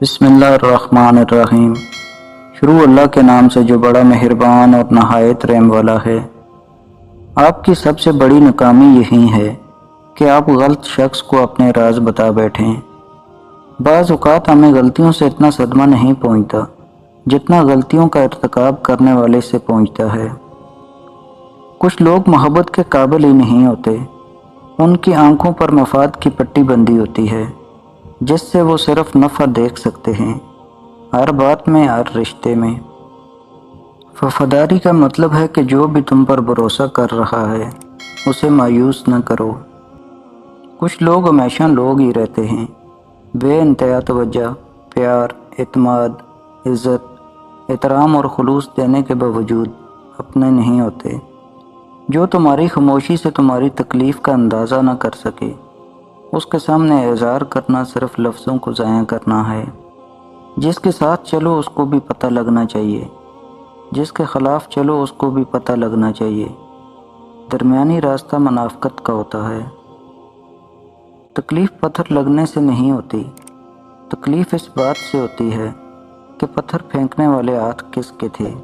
بسم اللہ الرحمن الرحیم۔ شروع اللہ کے نام سے جو بڑا مہربان اور نہایت رحم والا ہے۔ آپ کی سب سے بڑی ناکامی یہی ہے کہ آپ غلط شخص کو اپنے راز بتا بیٹھیں۔ بعض اوقات ہمیں غلطیوں سے اتنا صدمہ نہیں پہنچتا جتنا غلطیوں کا ارتکاب کرنے والے سے پہنچتا ہے۔ کچھ لوگ محبت کے قابل ہی نہیں ہوتے۔ ان کی آنکھوں پر مفاد کی پٹی بندھی ہوتی ہے جس سے وہ صرف نفع دیکھ سکتے ہیں، ہر بات میں، ہر رشتے میں۔ وفاداری کا مطلب ہے کہ جو بھی تم پر بھروسہ کر رہا ہے اسے مایوس نہ کرو۔ کچھ لوگ ہمیشہ لوگ ہی رہتے ہیں، بے انتہا توجہ، پیار، اعتماد، عزت، احترام اور خلوص دینے کے باوجود اپنے نہیں ہوتے۔ جو تمہاری خاموشی سے تمہاری تکلیف کا اندازہ نہ کر سکے، اس کے سامنے اظہار کرنا صرف لفظوں کو ضائع کرنا ہے۔ جس کے ساتھ چلو اس کو بھی پتہ لگنا چاہیے، جس کے خلاف چلو اس کو بھی پتہ لگنا چاہیے۔ درمیانی راستہ منافقت کا ہوتا ہے۔ تکلیف پتھر لگنے سے نہیں ہوتی، تکلیف اس بات سے ہوتی ہے کہ پتھر پھینکنے والے ہاتھ کس کے تھے۔